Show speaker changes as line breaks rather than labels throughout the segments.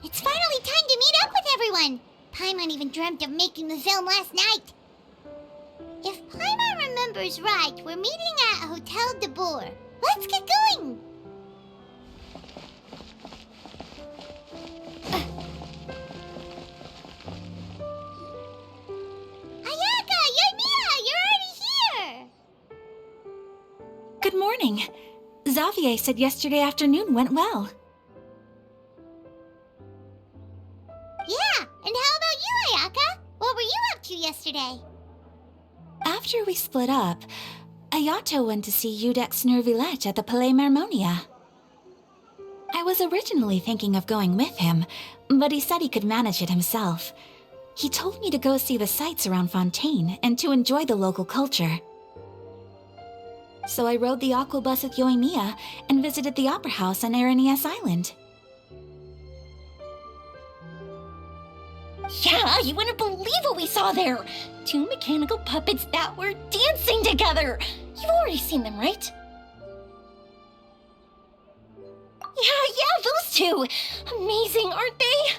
It's finally time to meet up with everyone! Paimon even dreamt of making the film last night. If Paimon remembers right, we're meeting at Hotel Debor. Let's get going! Ayaka! Yoimiya! You're already here!
Good morning. Xavier said yesterday afternoon went well.
Yeah, and how about you, Ayaka? What were you up to yesterday?
After we split up, Aято went to see Udex Nervillette at the Palais Marmonia. I was originally thinking of going with him, but he said he could manage it himself. He told me to go see the sights around Fontaine and to enjoy the local culture. So I rode the aqua bus with Yoimiya and visited the opera house on Aranias Island.
Yeah, you wouldn't believe what we saw there! 2 mechanical puppets that were dancing together! You've already seen them, right? Yeah, those two! Amazing, aren't they?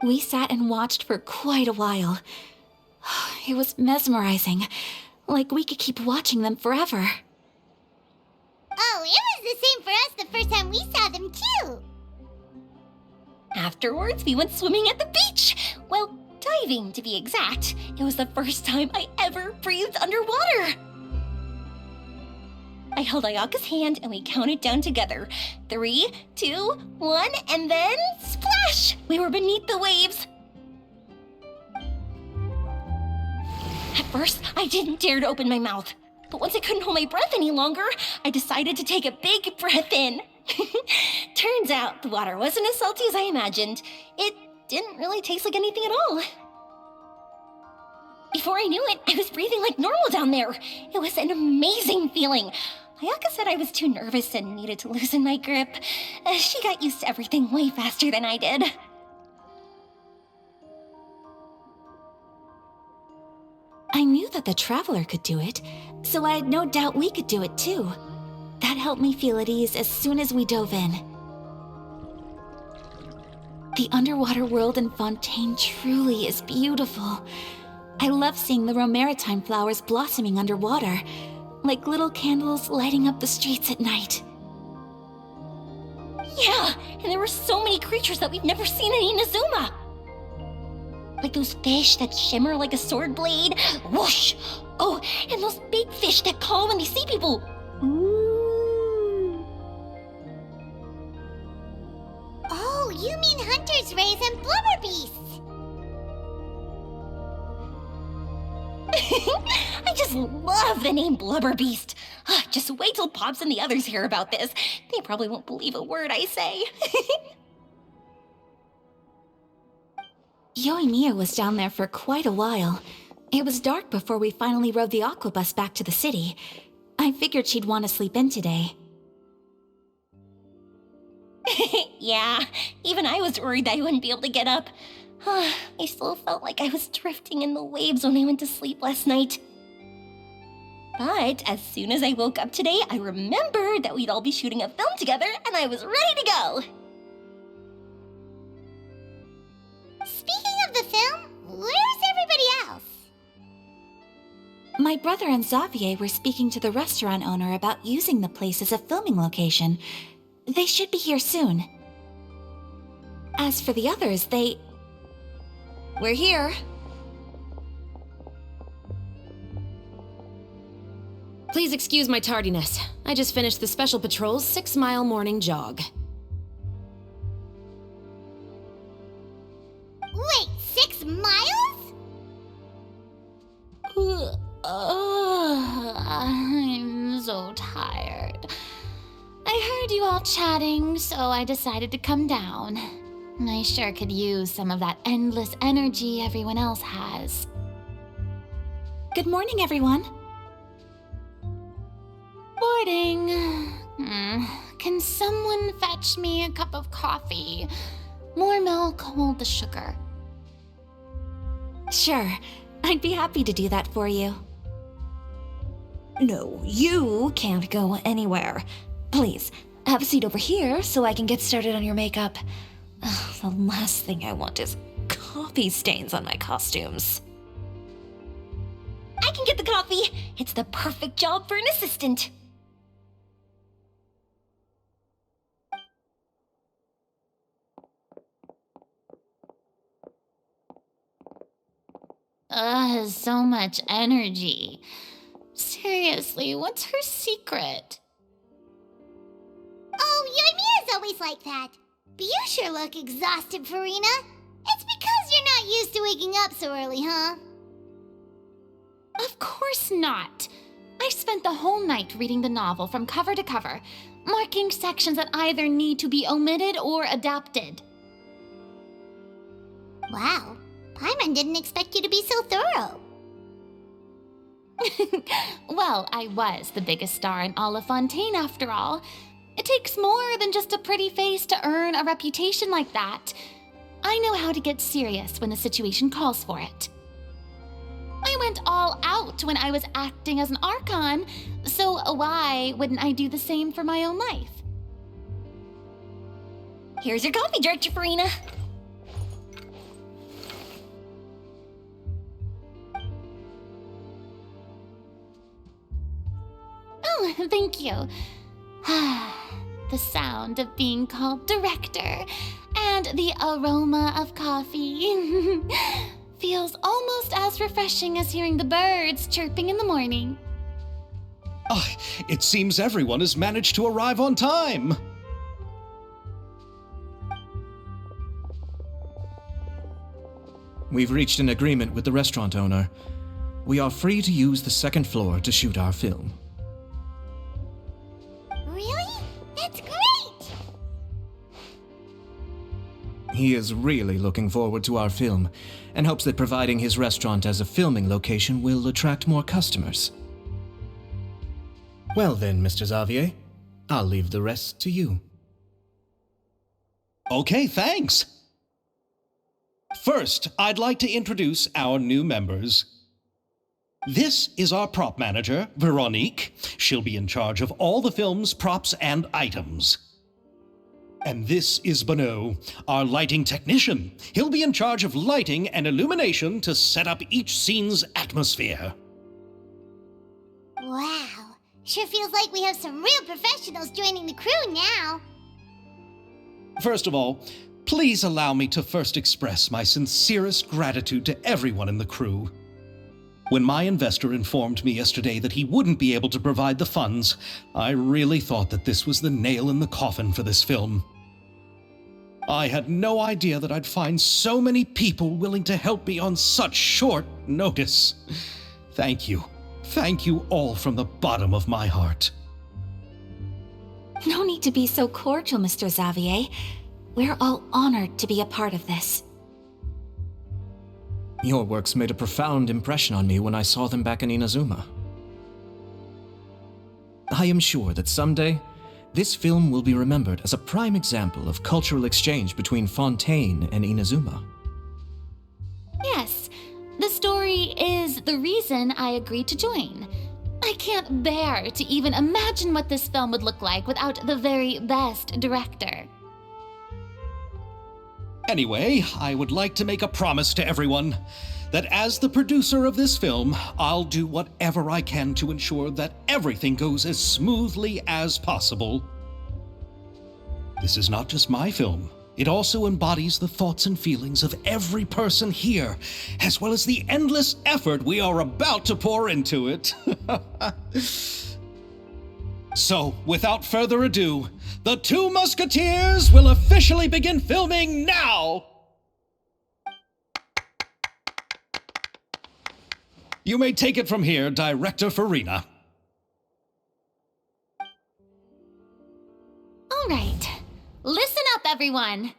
We sat and watched for quite a while. It was mesmerizing, like we could keep watching them forever.
Oh, it was the same for us the first time we saw them too!
Afterwards, we went swimming at the beach! Well, diving to be exact. It was the first time I ever breathed underwater! I held Ayaka's hand and we counted down together. 3, 2, 1, and then splash! We were beneath the waves. At first, I didn't dare to open my mouth. But once I couldn't hold my breath any longer, I decided to take a big breath in. Turns out the water wasn't as salty as I imagined. It didn't really taste like anything at all. Before I knew it, I was breathing like normal down there. It was an amazing feeling. Ayaka said I was too nervous and needed to loosen my grip. She got used to everything way faster than I did.
I knew that the Traveler could do it, so I had no doubt we could do it too. That helped me feel at ease as soon as we dove in. The underwater world in Fontaine truly is beautiful. I love seeing the romaritime flowers blossoming underwater, like little candles lighting up the streets at night.
Yeah, and there were so many creatures that we've never seen in Inazuma. Like those fish that shimmer like a sword blade. Whoosh! Oh, and those big fish that call when they see people.
Oh, you mean Hunter's Rays and Blubber Beasts!
I just love the name Blubber Beast. Just wait till Pops and the others hear about this. They probably won't believe a word I say.
Yoimiya was down there for quite a while. It was dark before we finally rode the aquabus back to the city. I figured she'd want to sleep in today.
Yeah, even I was worried that I wouldn't be able to get up. I still felt like I was drifting in the waves when I went to sleep last night. But as soon as I woke up today, I remembered that we'd all be shooting a film together, and I was ready to go.
Speaking of the film, where's everybody else?
My brother and Xavier were speaking to the restaurant owner about using the place as a filming location. They should be here soon. As for the others, We're here.
Please excuse my tardiness. I just finished the Special Patrol's 6-mile morning jog.
Wait, 6 miles?
I'm so tired. I heard you all chatting, so I decided to come down. I sure could use some of that endless energy everyone else has.
Good morning, everyone.
Morning. Can someone fetch me a cup of coffee? More milk, hold the sugar.
Sure, I'd be happy to do that for you.
No, you can't go anywhere. Please,
Have a seat over here so I can get started on your makeup. Ugh, the last thing I want is coffee stains on my costumes.
I can get the coffee. It's the perfect job for an assistant.
So much energy. Seriously, what's her secret?
Oh, Yoimiya is always like that. But you sure look exhausted, Farina. It's because you're not used to waking up so early, huh?
Of course not. I spent the whole night reading the novel from cover to cover, marking sections that either need to be omitted or adapted.
Wow, Paimon didn't expect you to be so thorough.
Well, I was the biggest star in all of Fontaine after all. It takes more than just a pretty face to earn a reputation like that. I know how to get serious when the situation calls for it. I went all out when I was acting as an Archon, so why wouldn't I do the same for my own life?
Here's your coffee, Director Farina.
Oh, thank you. The sound of being called director and the aroma of coffee feels almost as refreshing as hearing the birds chirping in the morning.
It seems everyone has managed to arrive on time. We've reached an agreement with the restaurant owner. We are free to use the second floor to shoot our film.
Really? That's great!
He is really looking forward to our film and hopes that providing his restaurant as a filming location will attract more customers. Well then, Mr. Xavier, I'll leave the rest to you. Okay, thanks. First, I'd like to introduce our new members. This is our prop manager, Veronique. She'll be in charge of all the film's props and items. And this is Bonneau, our lighting technician. He'll be in charge of lighting and illumination to set up each scene's atmosphere.
Wow, sure feels like we have some real professionals joining the crew now.
First of all, please allow me to first express my sincerest gratitude to everyone in the crew. When my investor informed me yesterday that he wouldn't be able to provide the funds, I really thought that this was the nail in the coffin for this film. I had no idea that I'd find so many people willing to help me on such short notice. Thank you. Thank you all from the bottom of my heart.
No need to be so cordial, Mr. Xavier. We're all honored to be a part of this.
Your works made a profound impression on me when I saw them back in Inazuma. I am sure that someday, this film will be remembered as a prime example of cultural exchange between Fontaine and Inazuma.
Yes, the story is the reason I agreed to join. I can't bear to even imagine what this film would look like without the very best director.
Anyway, I would like to make a promise to everyone that as the producer of this film, I'll do whatever I can to ensure that everything goes as smoothly as possible. This is not just my film. It also embodies the thoughts and feelings of every person here, as well as the endless effort we are about to pour into it. So, without further ado, the Two Musketeers will officially begin filming now! You may take it from here, Director Farina.
All right, listen up, everyone.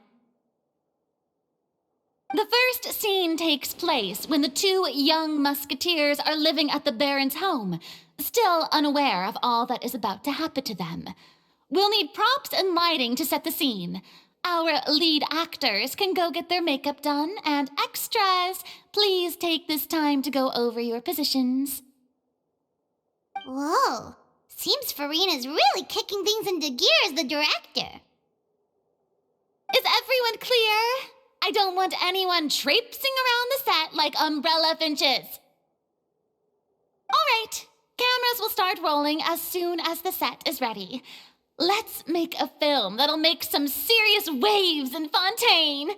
The first scene takes place when the two young musketeers are living at the Baron's home, still unaware of all that is about to happen to them. We'll need props and lighting to set the scene. Our lead actors can go get their makeup done, and extras, please take this time to go over your positions.
Whoa, Seems Farina's really kicking things into gear as the director.
Is everyone clear? I don't want anyone traipsing around the set like umbrella finches. All right, cameras will start rolling as soon as the set is ready. Let's make a film that'll make some serious waves in Fontaine.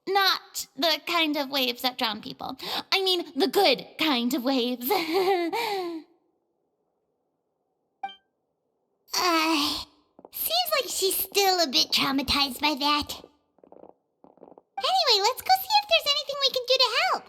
Not the kind of waves that drown people. I mean, the good kind of waves.
Seems like she's still a bit traumatized by that. Anyway, let's go see if there's anything we can do to help.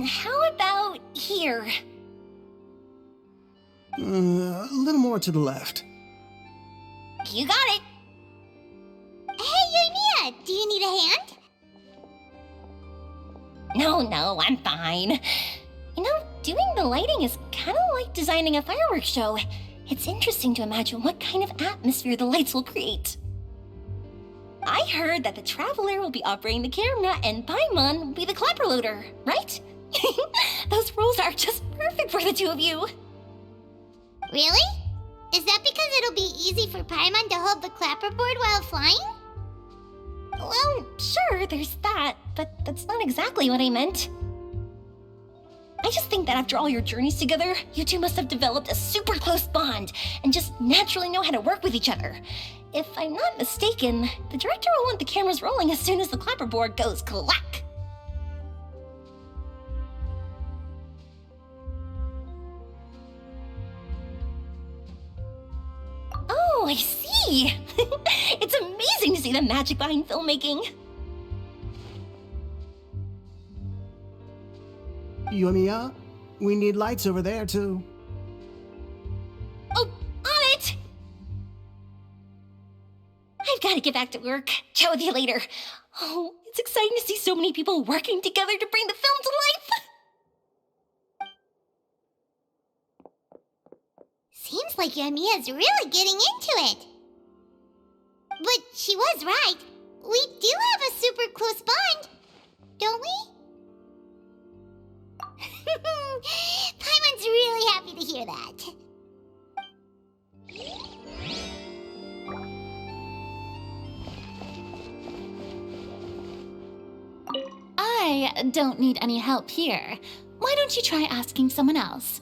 How about here?
A little more to the left.
You got it.
Hey, Yoimiya, do you need a hand?
No, I'm fine. You know, doing the lighting is kind of like designing a fireworks show. It's interesting to imagine what kind of atmosphere the lights will create. I heard that the Traveler will be operating the camera and Paimon will be the clapper loader, right? Those roles are just perfect for the two of you.
Really? Is that because it'll be easy for Paimon to hold the clapperboard while flying?
Well, sure, there's that, but that's not exactly what I meant. I just think that after all your journeys together, you two must have developed a super close bond and just naturally know how to work with each other. If I'm not mistaken, the director will want the cameras rolling as soon as the clapperboard goes clack. Oh, I see! It's amazing to see the magic behind filmmaking.
Yoimiya, we need lights over there too.
Oh, on it! I've got to get back to work. Chat with you later. Oh, it's exciting to see so many people working together to bring the film to life.
Seems like Yoimiya's really getting into it. But she was right. We do have a super close bond, don't we? Paimon's really happy to hear that.
I don't need any help here. Why don't you try asking someone else?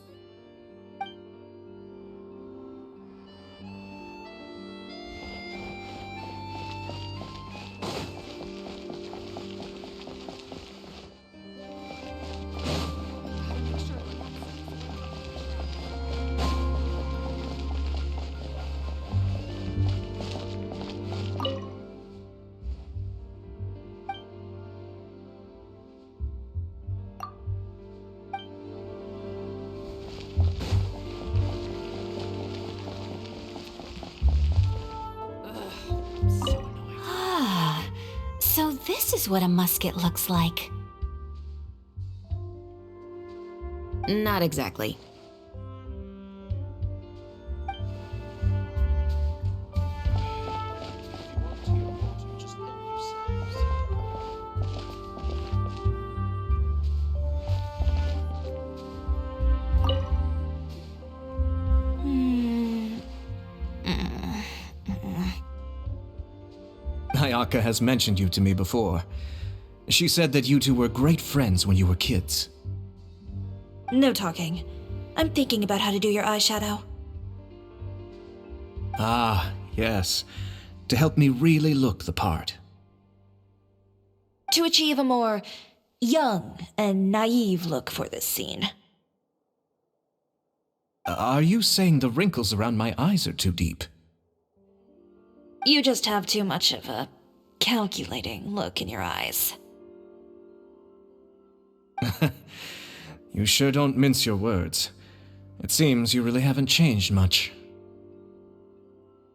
So this is what a musket looks like.
Not exactly.
Ayaka has mentioned you to me before. She said that you two were great friends when you were kids.
No talking. I'm thinking about how to do your eyeshadow.
Ah, yes. To help me really look the part.
To achieve a more young and naive look for this scene.
Are you saying the wrinkles around my eyes are too deep?
You just have too much of a calculating look in your eyes.
You sure don't mince your words. It seems you really haven't changed much.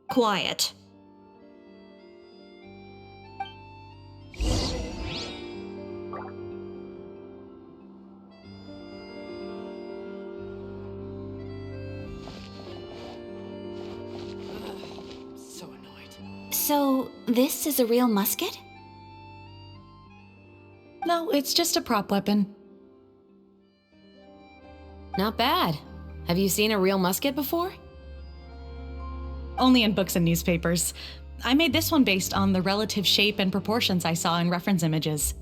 Quiet.
So annoyed.
So, this is a real musket?
No, it's just a prop weapon.
Not bad. Have you seen a real musket before?
Only in books and newspapers. I made this one based on the relative shape and proportions I saw in reference images.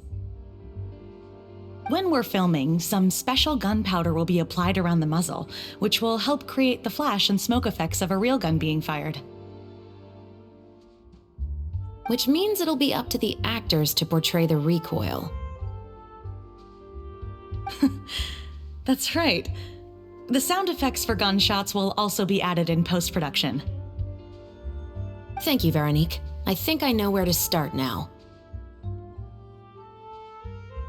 When we're filming, some special gunpowder will be applied around the muzzle, which will help create the flash and smoke effects of a real gun being fired.
Which means it'll be up to the actors to portray the recoil.
That's right. The sound effects for gunshots will also be added in post-production.
Thank you, Veronique. I think I know where to start now.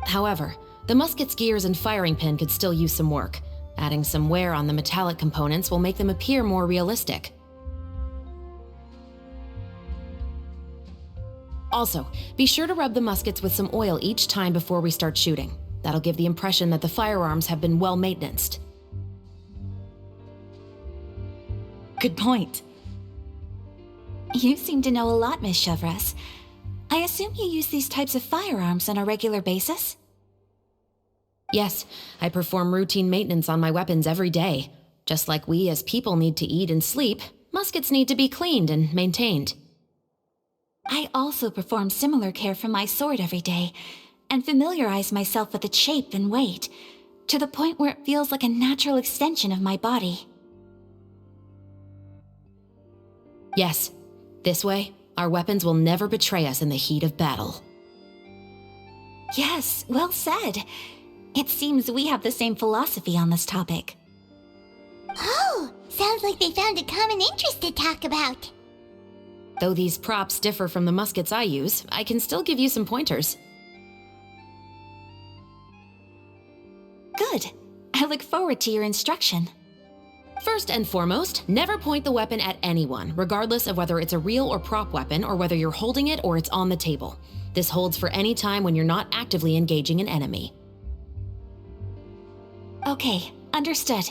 However, the musket's gears and firing pin could still use some work. Adding some wear on the metallic components will make them appear more realistic. Also, be sure to rub the muskets with some oil each time before we start shooting. That'll give the impression that the firearms have been well maintenanced.
Good point.
You seem to know a lot, Miss Chevres. I assume you use these types of firearms on a regular basis?
Yes, I perform routine maintenance on my weapons every day. Just like we as people need to eat and sleep, muskets need to be cleaned and maintained.
I also perform similar care for my sword every day, and familiarize myself with its shape and weight, to the point where it feels like a natural extension of my body.
Yes, this way, our weapons will never betray us in the heat of battle.
Yes, well said. It seems we have the same philosophy on this topic.
Oh, sounds like they found a common interest to talk about.
Though these props differ from the muskets I use, I can still give you some pointers.
Good. I look forward to your instruction.
First and foremost, never point the weapon at anyone, regardless of whether it's a real or prop weapon or whether you're holding it or it's on the table. This holds for any time when you're not actively engaging an enemy.
Okay, understood.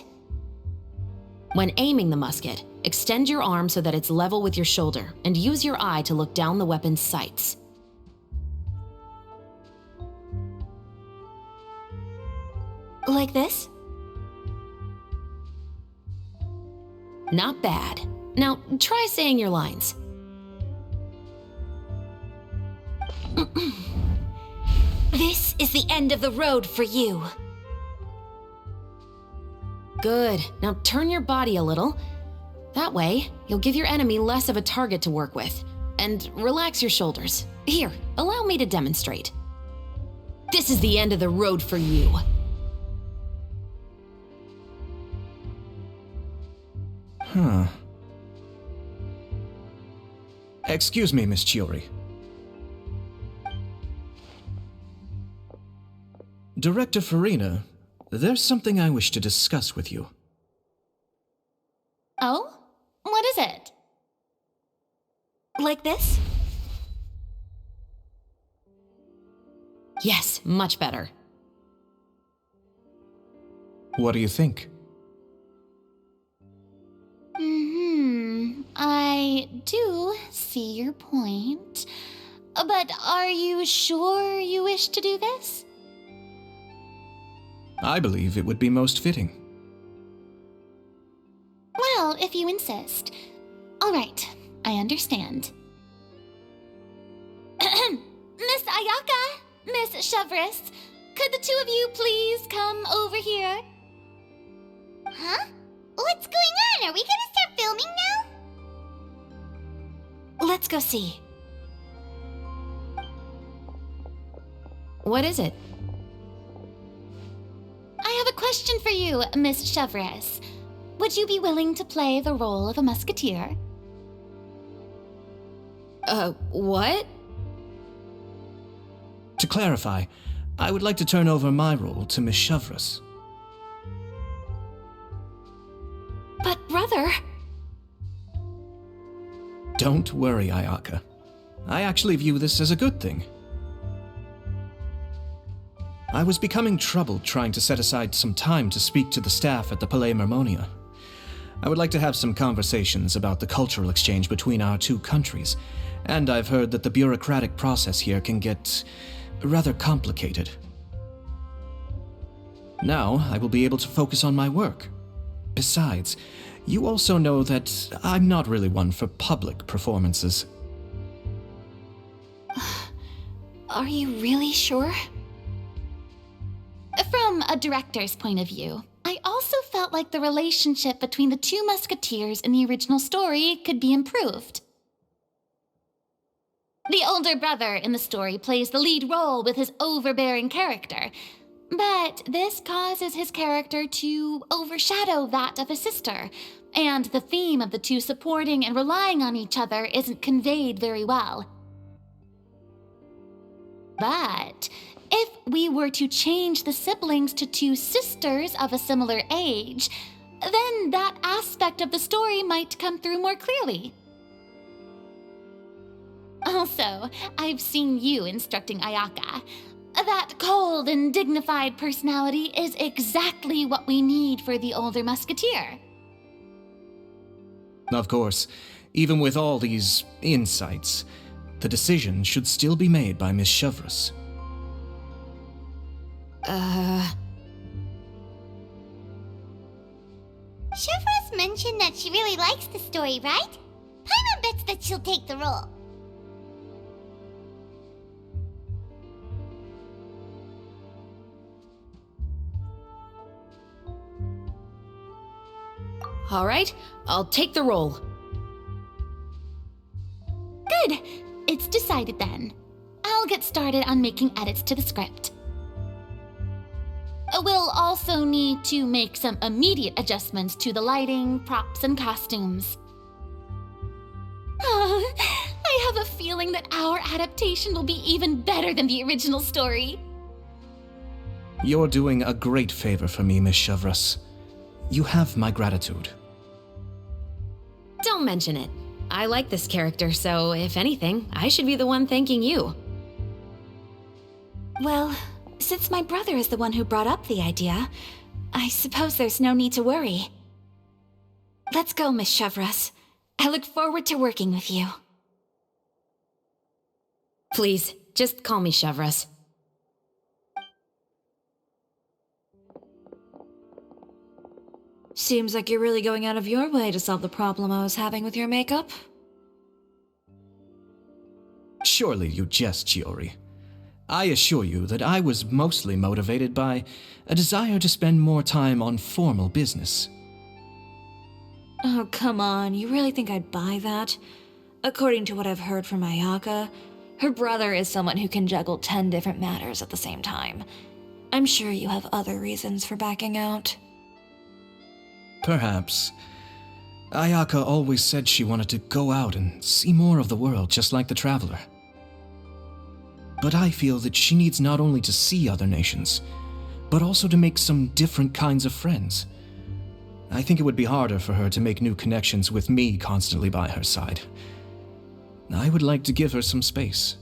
When aiming the musket, extend your arm so that it's level with your shoulder and use your eye to look down the weapon's sights.
Like this?
Not bad. Now, try saying your lines.
This is the end of the road for you.
Good. Now turn your body a little. That way, you'll give your enemy less of a target to work with. And relax your shoulders. Here, allow me to demonstrate. This is the end of the road for you.
Huh. Excuse me, Miss Tиори. Director Farina, there's something I wish to discuss with you.
Oh? What is it?
Like this?
Yes, much better.
What do you think?
I do see your point. But are you sure you wish to do this?
I believe it would be most fitting.
Well, if you insist. All right, I understand. Miss Ayaka, Miss Chevres, could the two of you please come over here?
Huh? What's going on? Are we gonna start filming now?
Let's go see.
What is it?
I have a question for you, Miss Chevres. Would you be willing to play the role of a musketeer?
What?
To clarify, I would like to turn over my role to Miss Chevres.
But brother...
Don't worry, Ayaka. I actually view this as a good thing. I was becoming troubled trying to set aside some time to speak to the staff at the Palais Mermonia. I would like to have some conversations about the cultural exchange between our two countries, and I've heard that the bureaucratic process here can get rather complicated. Now, I will be able to focus on my work. Besides, you also know that I'm not really one for public performances.
Are you really sure? From a director's point of view, I also felt like the relationship between the two musketeers in the original story could be improved. The older brother in the story plays the lead role with his overbearing character, but this causes his character to overshadow that of his sister, and the theme of the two supporting and relying on each other isn't conveyed very well. But if we were to change the siblings to two sisters of a similar age, then that aspect of the story might come through more clearly. Also, I've seen you instructing Ayaka. That cold and dignified personality is exactly what we need for the older musketeer.
Of course, even with all these insights, the decision should still be made by Miss Chevreuse.
Chevreuse mentioned that she really likes the story, right? Paimon bets that she'll take the role.
All right, I'll take the role.
Good. It's decided then. I'll get started on making edits to the script. We'll also need to make some immediate adjustments to the lighting, props, and costumes. Oh, I have a feeling that our adaptation will be even better than the original story.
You're doing a great favor for me, Miss Chevreuse. You have my gratitude.
Don't mention it. I like this character, so if anything, I should be the one thanking you.
Well, since my brother is the one who brought up the idea, I suppose there's no need to worry. Let's go, Miss Chevreuse. I look forward to working with you.
Please, just call me Chevreuse.
Seems like you're really going out of your way to solve the problem I was having with your makeup.
Surely you jest, Tиори. I assure you that I was mostly motivated by a desire to spend more time on formal business.
Oh, come on, you really think I'd buy that? According to what I've heard from Ayaka, her brother is someone who can juggle 10 different matters at the same time. I'm sure you have other reasons for backing out.
Perhaps. Ayaka always said she wanted to go out and see more of the world, just like the traveler. But I feel that she needs not only to see other nations, but also to make some different kinds of friends. I think it would be harder for her to make new connections with me constantly by her side. I would like to give her some space.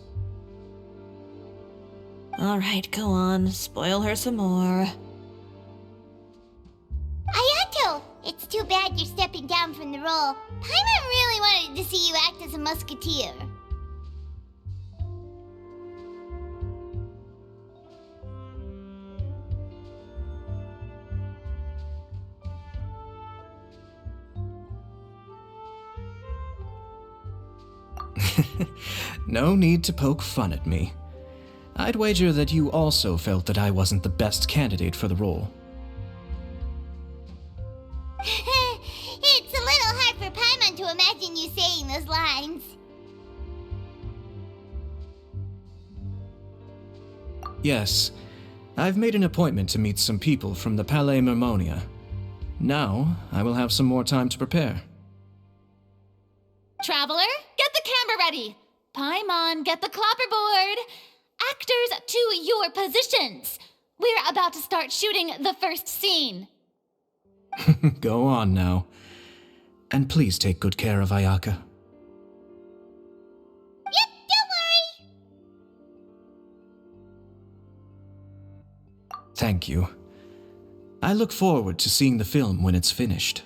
Alright, go on, spoil her some more.
Aято! It's too bad you're stepping down from the role. Paimon really wanted to see you act as a musketeer.
No need to poke fun at me. I'd wager that you also felt that I wasn't the best candidate for the role.
It's a little hard for Paimon to imagine you saying those lines.
Yes, I've made an appointment to meet some people from the Palais Mermonia. Now, I will have some more time to prepare.
Traveler, get the camera ready. Paimon, get the clapperboard. Actors, to your positions. We're about to start shooting the first scene.
Go on now. And please take good care of Ayaka. Thank you. I look forward to seeing the film when it's finished.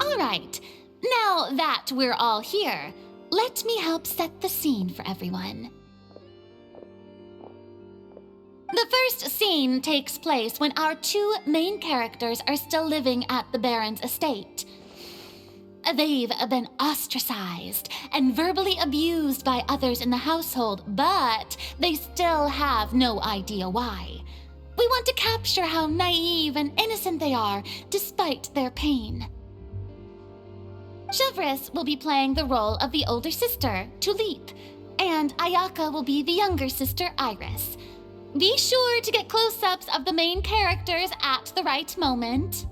All right, now that we're all here, let me help set the scene for everyone. The first scene takes place when our two main characters are still living at the Baron's estate. They've been ostracized and verbally abused by others in the household, but they still have no idea why. We want to capture how naive and innocent they are, despite their pain. Chevres will be playing the role of the older sister, Tulip, and Ayaka will be the younger sister, Iris. Be sure to get close-ups of the main characters at the right moment.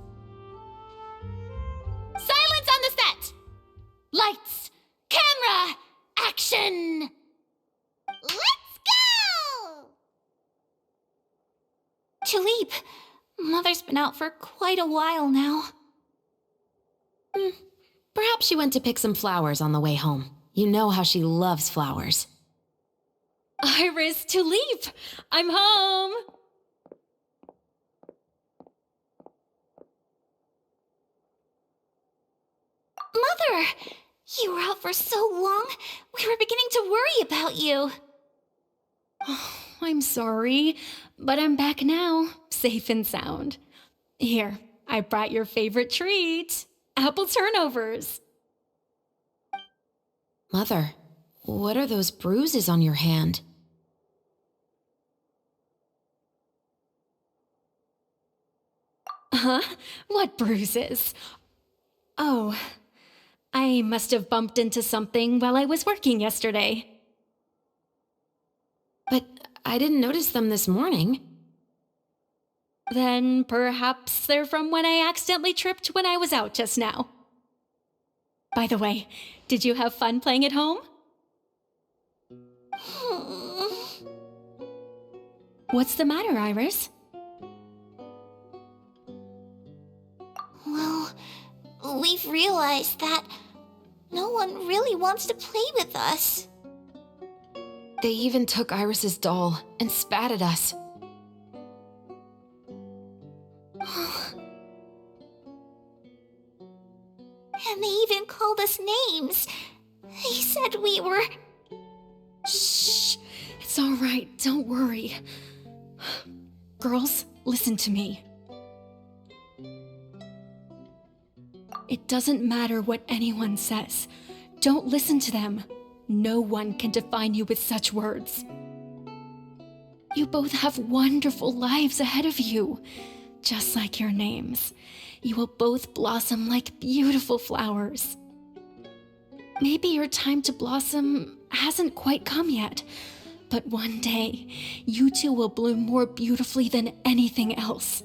Silence on the set! Lights, camera, action!
Let's go!
Tulip, Mother's been out for quite a while now.
Perhaps she went to pick some flowers on the way home. You know how she loves flowers.
Iris, Tulip, I'm home.
Mother! You were out for so long, we were beginning to worry about you.
Oh, I'm sorry, but I'm back now, safe and sound. Here, I brought your favorite treat, apple turnovers.
Mother, what are those bruises on your hand?
Huh? What bruises? Oh, I must have bumped into something while I was working yesterday.
But I didn't notice them this morning.
Then perhaps they're from when I accidentally tripped when I was out just now. By the way, did you have fun playing at home? What's the matter, Iris?
Well, we've realized that no one really wants to play with us.
They even took Iris's doll and spat at us.
And they even called us names. They said we were...
Shh! It's all right, don't worry. Girls, listen to me. It doesn't matter what anyone says. Don't listen to them. No one can define you with such words. You both have wonderful lives ahead of you. Just like your names. You will both blossom like beautiful flowers. Maybe your time to blossom hasn't quite come yet, but one day, you two will bloom more beautifully than anything else.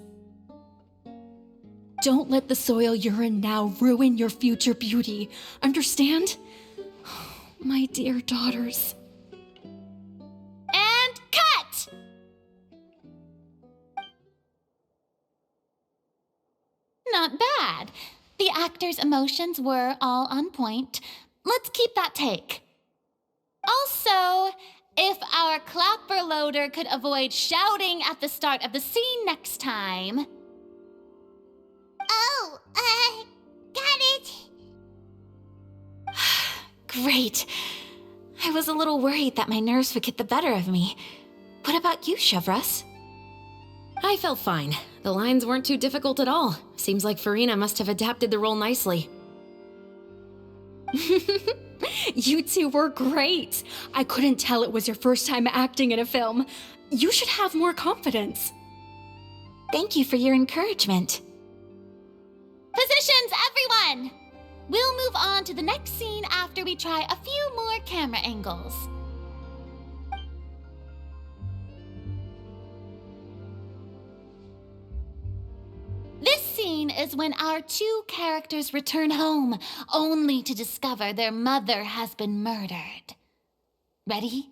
Don't let the soil you're in now ruin your future beauty, understand? My dear daughters.
And cut! Not bad. The actors' emotions were all on point. Let's keep that take. Also, if our clapper loader could avoid shouting at the start of the scene next time.
Oh, got it.
Great. I was a little worried that my nerves would get the better of me. What about you, Chevres?
I felt fine. The lines weren't too difficult at all. Seems like Farina must have adapted the role nicely.
You two were great. I couldn't tell it was your first time acting in a film. You should have more confidence.
Thank you for your encouragement.
Positions, everyone! We'll move on to the next scene after we try a few more camera angles. This scene is when our two characters return home, only to discover their mother has been murdered. Ready?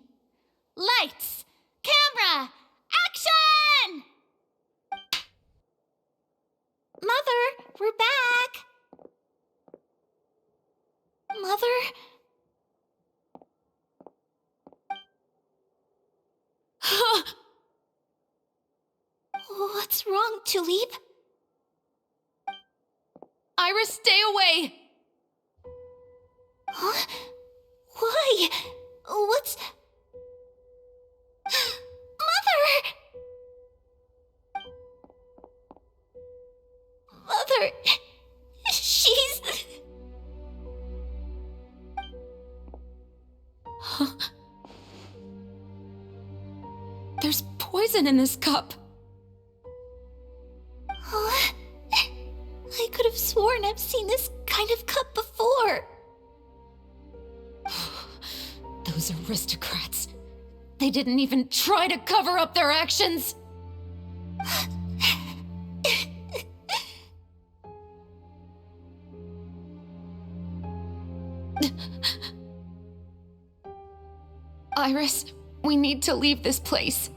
Lights! Camera! Action!
Mother, we're back. Mother?
Tulip?
Iris, stay away!
Huh? Why? What's... Mother! Mother... She's...
Huh? There's poison in this cup.
Huh? I could have sworn I've seen this kind of cup before.
Those aristocrats. They didn't even try to cover up their actions. Iris, we need to leave this place.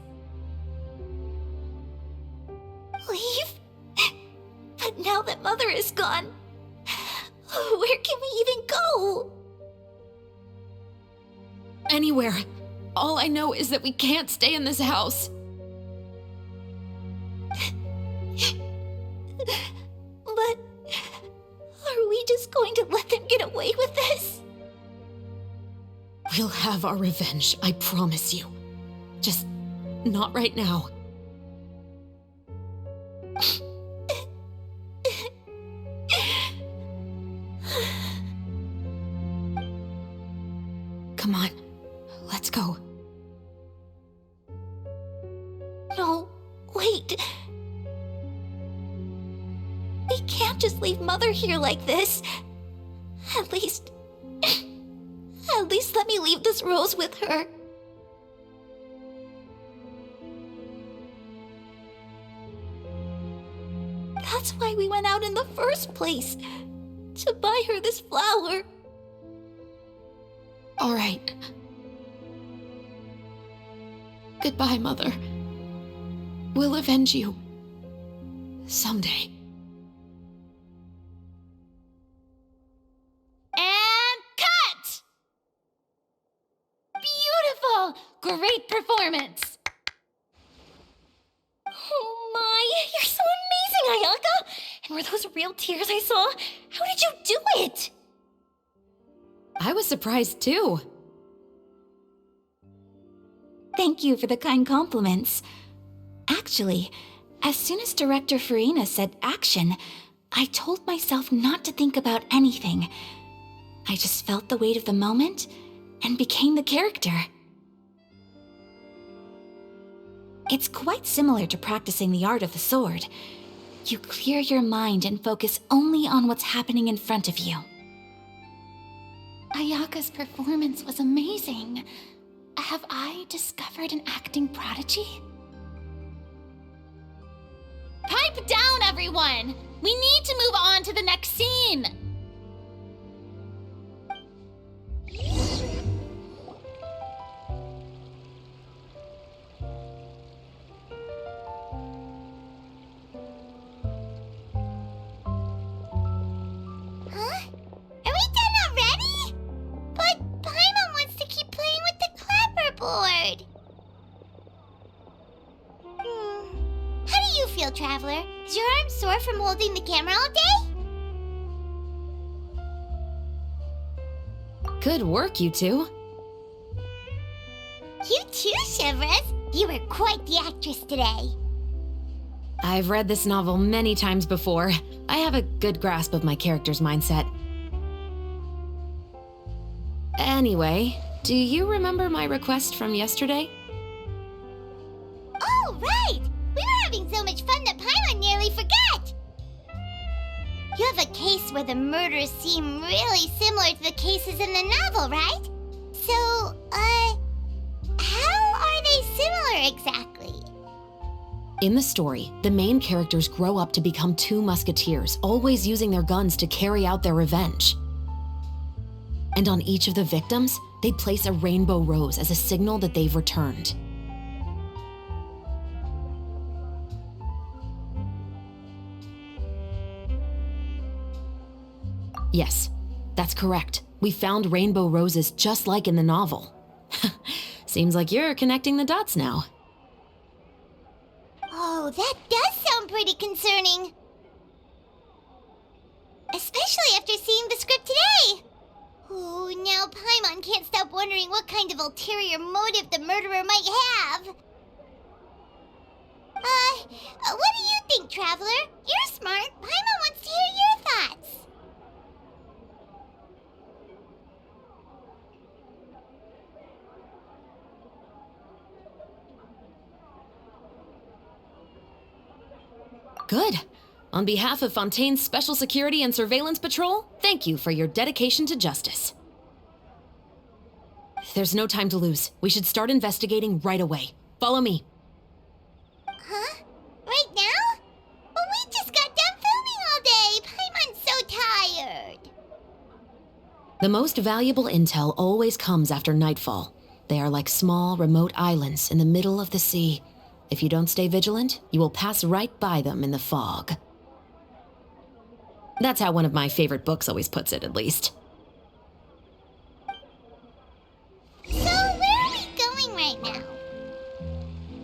Leave? But now that Mother is gone, where can we even go?
Anywhere. All I know is that we can't stay in this house.
But are we just going to let them get away with this?
We'll have our revenge, I promise you. Just not right now. Come on, let's go.
No, wait. We can't just leave Mother here like this. At least let me leave this rose with her. That's why we went out in the first place. To buy her this flower.
All right. Goodbye, Mother. We'll avenge you. Someday.
And cut! Beautiful! Great performance!
Oh my, you're so amazing, Ayaka! And were those real tears I saw? How did you do it?
I was surprised too.
Thank you for the kind compliments. Actually, as soon as Director Farina said action, I told myself not to think about anything. I just felt the weight of the moment and became the character. It's quite similar to practicing the art of the sword. You clear your mind and focus only on what's happening in front of you.
Ayaka's performance was amazing. Have I discovered an acting prodigy? Pipe down, everyone! We need to move on to the next scene!
Huh? Are we done already? But Paimon wants to keep playing with the clapperboard. How do you feel, Traveler? Is your arm sore from holding the camera all day?
Good work, you two.
You too, Shivers. You were quite the actress today.
I've read this novel many times before. I have a good grasp of my character's mindset. Anyway, do you remember my request from yesterday?
Oh, right! We were having so much fun that Paimon nearly forgot! You have a case where the murders seem really similar to the cases in the novel, right? So, how are they similar exactly?
In the story, the main characters grow up to become two musketeers, always using their guns to carry out their revenge. And on each of the victims, they place a rainbow rose as a signal that they've returned. Yes, that's correct. We found rainbow roses just like in the novel. Seems like you're connecting the dots now.
Oh, that does sound sound pretty concerning. Especially after seeing the script today. Oh, now Paimon can't stop wondering what kind of ulterior motive the murderer might have. What do you think, Traveler? You're smart. Paimon wants to hear your thoughts.
Good. On behalf of Fontaine's Special Security and Surveillance Patrol, thank you for your dedication to justice. There's no time to lose. We should start investigating right away. Follow me.
Huh? Right now? But we just got done filming all day. Paimon's so tired.
The most valuable intel always comes after nightfall. They are like small, remote islands in the middle of the sea. If you don't stay vigilant, you will pass right by them in the fog. That's how one of my favorite books always puts it, at least.
So, where are we going right now?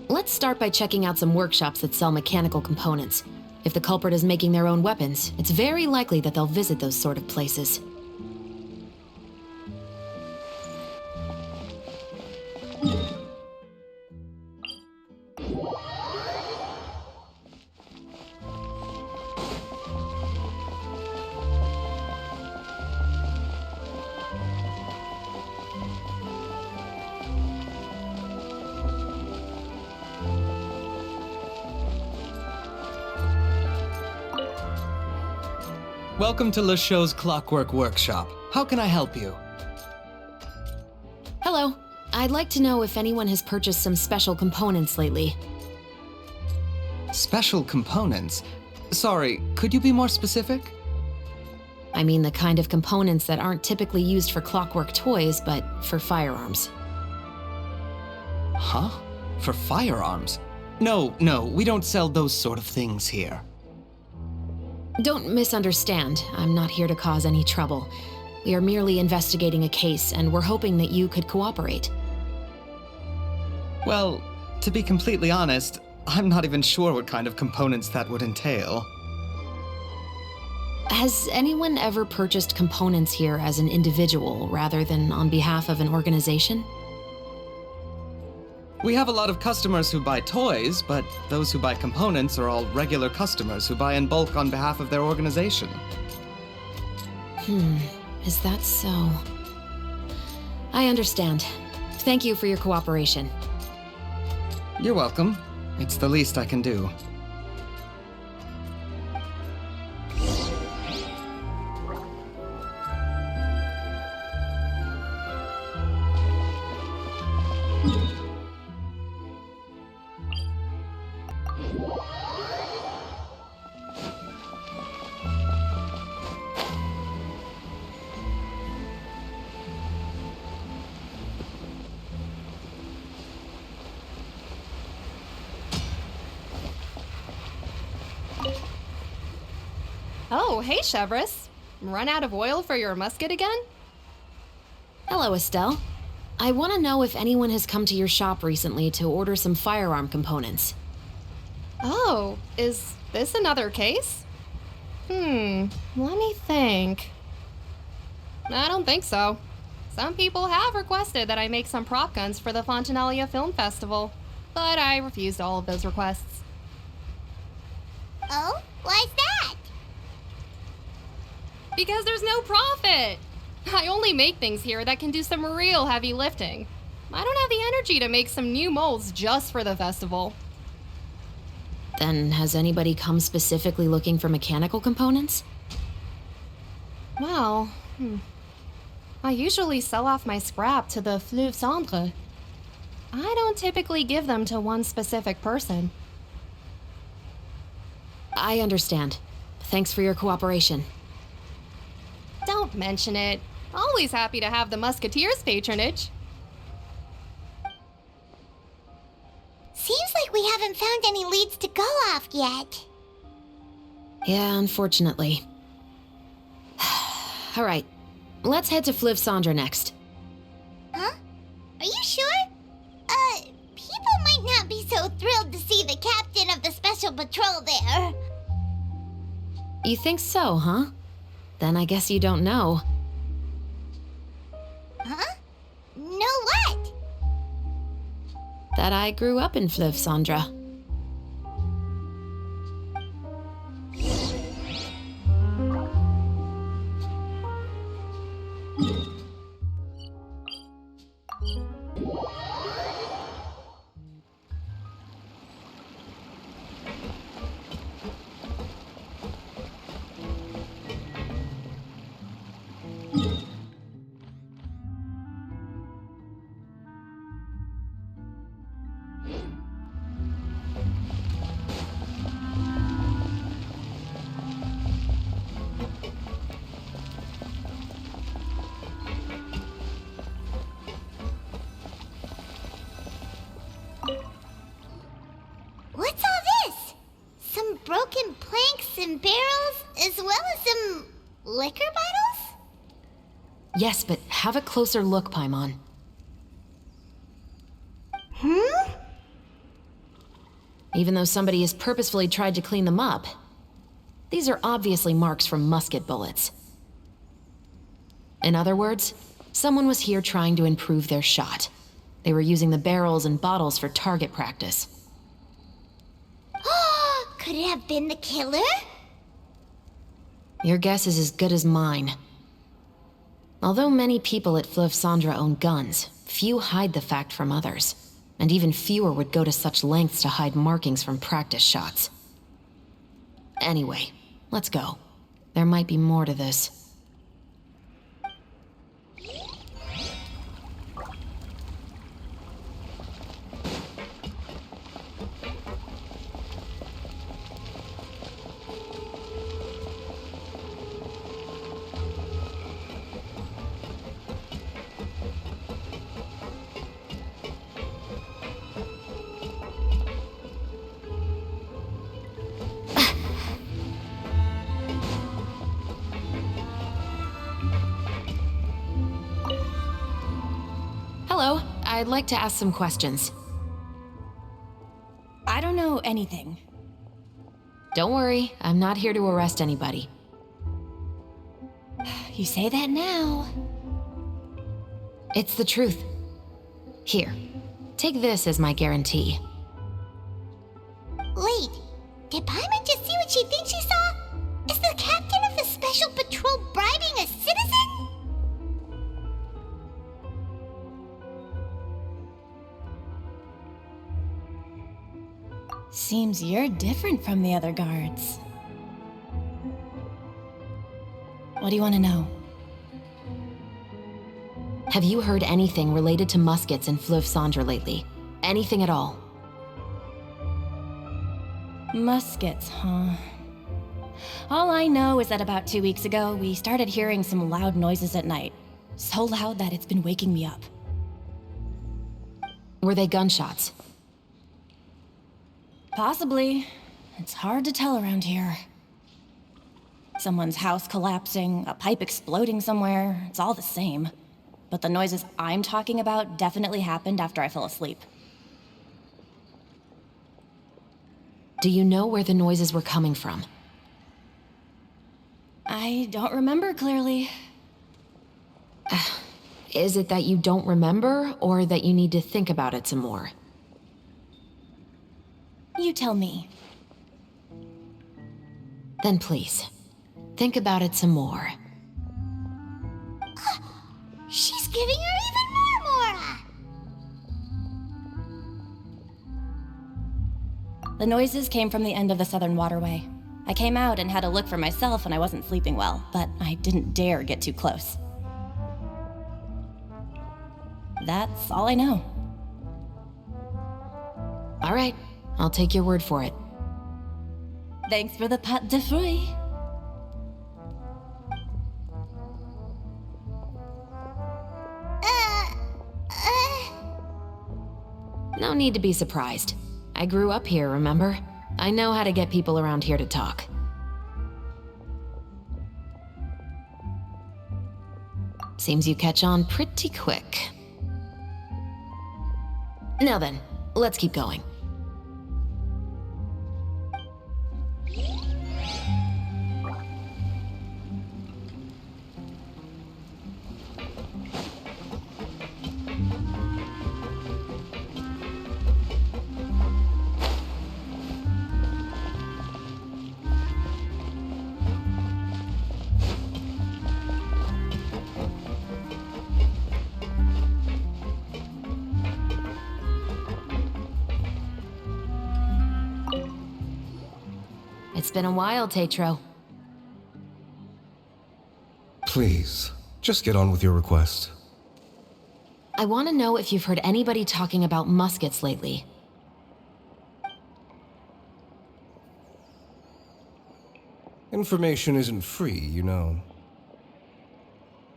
Let's start by checking out some workshops that sell mechanical components. If the culprit is making their own weapons, it's very likely that they'll visit those sort of places.
Welcome to Le Show's Clockwork Workshop. How can I help you?
Hello. I'd like to know if anyone has purchased some special components lately.
Special components? Sorry, could you be more specific?
I mean the kind of components that aren't typically used for clockwork toys, but for firearms.
Huh? For firearms? No, we don't sell those sort of things here.
Don't misunderstand. I'm not here to cause any trouble. We are merely investigating a case, and we're hoping that you could cooperate.
Well, to be completely honest, I'm not even sure what kind of components that would entail.
Has anyone ever purchased components here as an individual rather than on behalf of an organization?
We have a lot of customers who buy toys, but those who buy components are all regular customers who buy in bulk on behalf of their organization.
Is that so? I understand. Thank you for your cooperation.
You're welcome. It's the least I can do.
Oh, hey, Chevres. Run out of oil for your musket again?
Hello, Estelle. I want to know if anyone has come to your shop recently to order some firearm components.
Oh, is this another case? Let me think. I don't think so. Some people have requested that I make some prop guns for the Fontanalia Film Festival, but I refused all of those requests.
Oh? Why's that?
Because there's no profit! I only make things here that can do some real heavy lifting. I don't have the energy to make some new molds just for the festival.
Then has anybody come specifically looking for mechanical components?
Well, I usually sell off my scrap to the Flёv Sandr. I don't typically give them to one specific person.
I understand. Thanks for your cooperation.
Don't mention it. Always happy to have the Musketeers' patronage.
Seems like we haven't found any leads to go off yet.
Yeah, unfortunately. All right, let's head to Flёv Sandr next.
Huh? Are you sure? People might not be so thrilled to see the captain of the Special patrol there.
You think so, huh? Then I guess you don't know.
Huh? Know what?
That I grew up in Flёv Sandr.
What's all this? Some broken planks and barrels, as well as some liquor bottles?
Yes, but have a closer look, Paimon. Even though somebody has purposefully tried to clean them up, these are obviously marks from musket bullets. In other words, someone was here trying to improve their shot. They were using the barrels and bottles for target practice.
Could it have been the killer?
Your guess is as good as mine. Although many people at Flёv Sandr own guns, few hide the fact from others. And even fewer would go to such lengths to hide markings from practice shots. Anyway, let's go. There might be more to this. Hello, I'd like to ask some questions.
I don't know anything.
Don't worry, I'm not here to arrest anybody.
You say that now.
It's the truth. Here, take this as my guarantee.
Wait, did Paimon just see what she thinks she saw? Is the captain of the special patrol bribing a citizen?
Seems you're different from the other guards. What do you want to know?
Have you heard anything related to muskets in Flёv Sandr lately? Anything at all?
Muskets, huh? All I know is that about 2 weeks ago, we started hearing some loud noises at night. So loud that it's been waking me up.
Were they gunshots?
Possibly. It's hard to tell around here. Someone's house collapsing, a pipe exploding somewhere, it's all the same. But the noises I'm talking about definitely happened after I fell asleep.
Do you know where the noises were coming from?
I don't remember clearly.
Is it that you don't remember, or that you need to think about it some more?
You tell me.
Then please, think about it some more.
She's giving her even more Mora!
The noises came from the end of the Southern Waterway. I came out and had a look for myself when I wasn't sleeping well, but I didn't dare get too close. That's all I know.
All right, I'll take your word for it.
Thanks for the pat de fruits.
No need to be surprised. I grew up here, remember? I know how to get people around here to talk. Seems you catch on pretty quick. Now then, let's keep going. been a while, Tetro.
Please, just get on with your request.
I want to know if you've heard anybody talking about muskets lately.
Information isn't free, you know.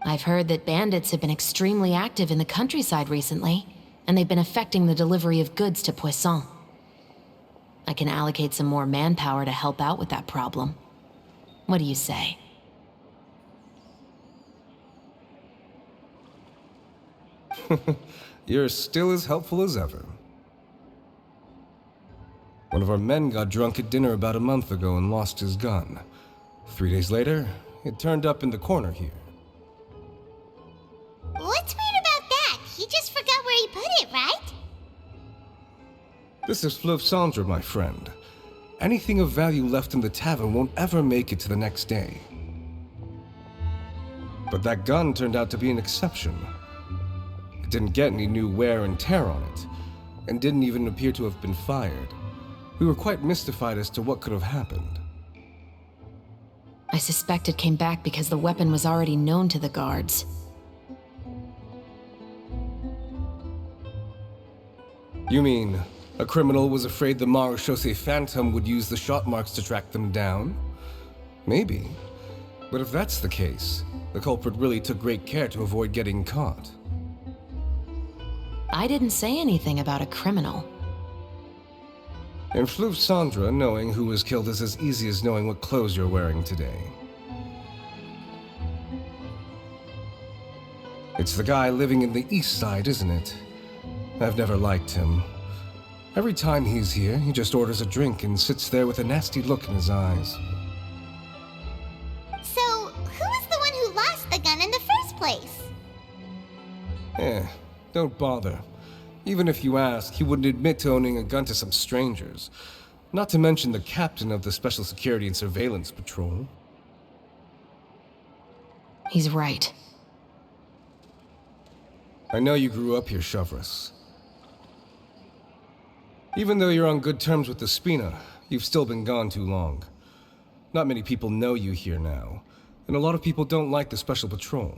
I've heard that bandits have been extremely active in the countryside recently, and they've been affecting the delivery of goods to Poisson. I can allocate some more manpower to help out with that problem. What do you say?
You're still as helpful as ever. One of our men got drunk at dinner about a month ago and lost his gun. 3 days later, it turned up in the corner here.
What's weird about that? He just forgot where he put it, right?
This is Flёv Sandr, my friend. Anything of value left in the tavern won't ever make it to the next day. But that gun turned out to be an exception. It didn't get any new wear and tear on it, and didn't even appear to have been fired. We were quite mystified as to what could have happened.
I suspect it came back because the weapon was already known to the guards.
You mean, a criminal was afraid the Marechaussee Phantom would use the shot marks to track them down? Maybe. But if that's the case, the culprit really took great care to avoid getting caught.
I didn't say anything about a criminal.
In Flёv Sandr, knowing who was killed is as easy as knowing what clothes you're wearing today. It's the guy living in the east side, isn't it? I've never liked him. Every time he's here, he just orders a drink and sits there with a nasty look in his eyes.
So, who was the one who lost the gun in the first place?
Don't bother. Even if you ask, he wouldn't admit to owning a gun to some strangers. Not to mention the captain of the Special Security and Surveillance Patrol.
He's right.
I know you grew up here, Shavras. Even though you're on good terms with the Spina, you've still been gone too long. Not many people know you here now, and a lot of people don't like the Special Patrol.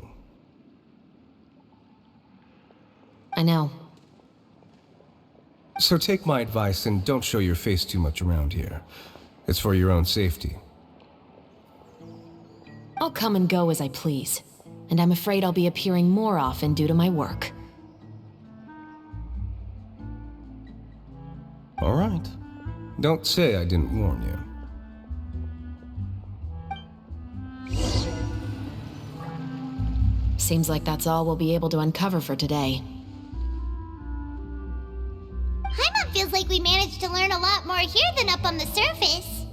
I know.
So take my advice and don't show your face too much around here. It's for your own safety.
I'll come and go as I please, and I'm afraid I'll be appearing more often due to my work.
All right. Don't say I didn't warn you.
Seems like that's all we'll be able to uncover for today.
Paimon feels like we managed to learn a lot more here than up on the surface.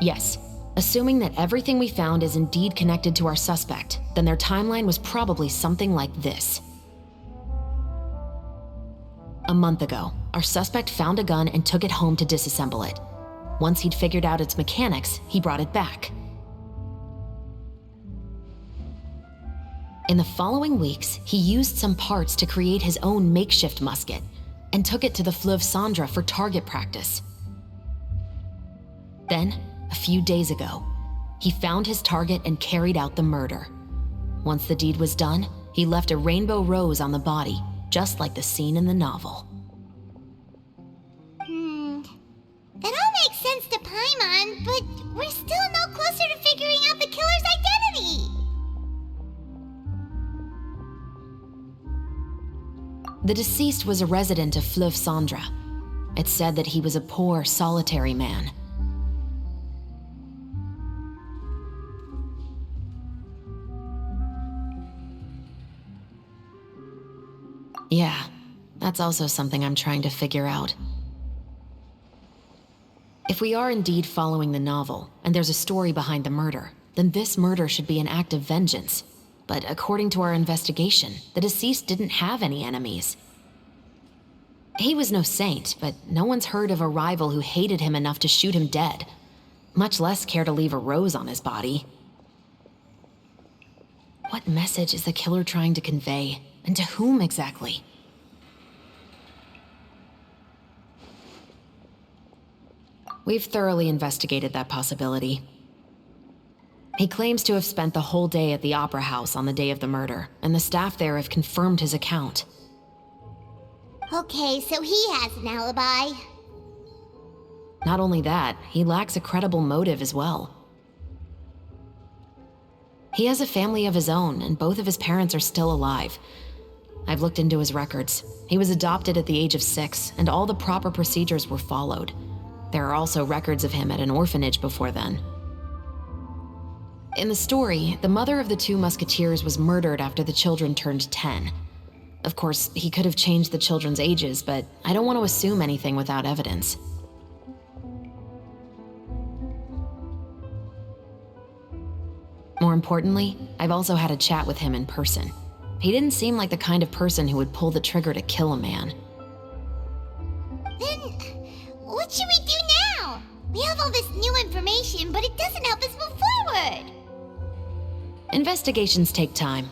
Yes. Assuming that everything we found is indeed connected to our suspect, then their timeline was probably something like this. A month ago, our suspect found a gun and took it home to disassemble it. Once he'd figured out its mechanics, he brought it back. In the following weeks, he used some parts to create his own makeshift musket and took it to the Fleuve Sandra for target practice. Then, a few days ago, he found his target and carried out the murder. Once the deed was done, he left a rainbow rose on the body, just like the scene in the novel.
That all makes sense to Paimon, but we're still no closer to figuring out the killer's identity!
The deceased was a resident of Fleuve Sandra. It's said that he was a poor, solitary man. Yeah, that's also something I'm trying to figure out. If we are indeed following the novel, and there's a story behind the murder, then this murder should be an act of vengeance. But according to our investigation, the deceased didn't have any enemies. He was no saint, but no one's heard of a rival who hated him enough to shoot him dead, much less care to leave a rose on his body. What message is the killer trying to convey, and to whom exactly? We've thoroughly investigated that possibility. He claims to have spent the whole day at the Opera House on the day of the murder, and the staff there have confirmed his account.
Okay, so he has an alibi.
Not only that, he lacks a credible motive as well. He has a family of his own, and both of his parents are still alive. I've looked into his records. He was adopted at the age of 6, and all the proper procedures were followed. There are also records of him at an orphanage before then. In the story, the mother of the 2 musketeers was murdered after the children turned 10. Of course, he could have changed the children's ages, but I don't want to assume anything without evidence. More importantly, I've also had a chat with him in person. He didn't seem like the kind of person who would pull the trigger to kill a man.
Then, what should we do now? We have all this new information, but it doesn't help us move forward.
Investigations take time.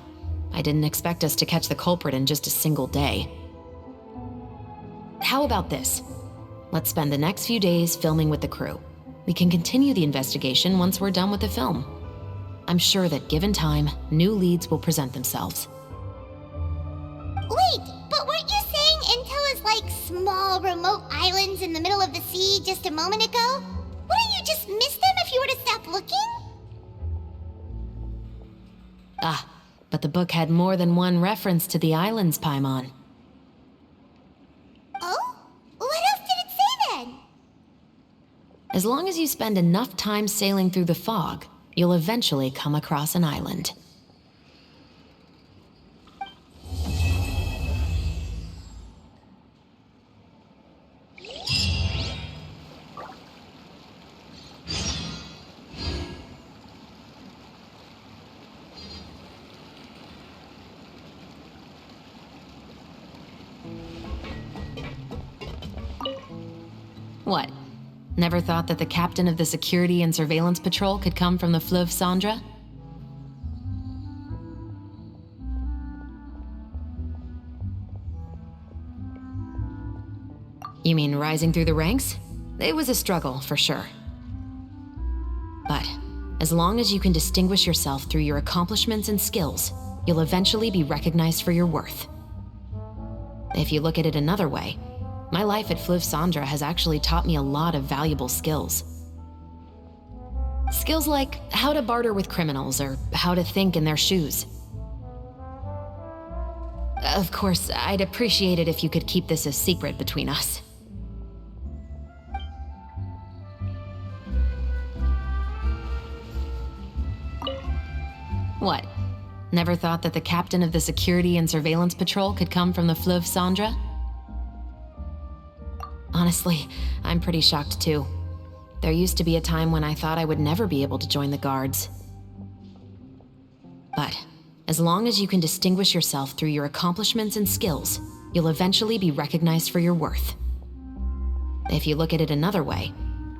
I didn't expect us to catch the culprit in just a single day. How about this? Let's spend the next few days filming with the crew. We can continue the investigation once we're done with the film. I'm sure that given time, new leads will present themselves.
Wait, but weren't you saying Intel is like small, remote islands in the middle of the sea just a moment ago? Wouldn't you just miss them if you were to stop looking?
Ah, but the book had more than one reference to the islands, Paimon.
Oh? What else did it say then?
As long as you spend enough time sailing through the fog, you'll eventually come across an island. What? Never thought that the captain of the security and surveillance patrol could come from the Flёv Sandr? You mean rising through the ranks? It was a struggle, for sure. But as long as you can distinguish yourself through your accomplishments and skills, you'll eventually be recognized for your worth. If you look at it another way, my life at Flёv Sandr has actually taught me a lot of valuable skills. Skills like how to barter with criminals or how to think in their shoes. Of course, I'd appreciate it if you could keep this a secret between us. What? Never thought that the captain of the security and surveillance patrol could come from the Flёv Sandr? Honestly, I'm pretty shocked too. There used to be a time when I thought I would never be able to join the guards. But as long as you can distinguish yourself through your accomplishments and skills, you'll eventually be recognized for your worth. If you look at it another way,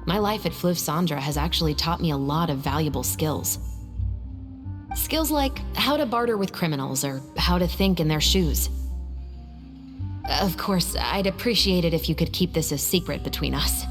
my life at Flёv Sandr has actually taught me a lot of valuable skills. Skills like how to barter with criminals or how to think in their shoes. Of course, I'd appreciate it if you could keep this a secret between us.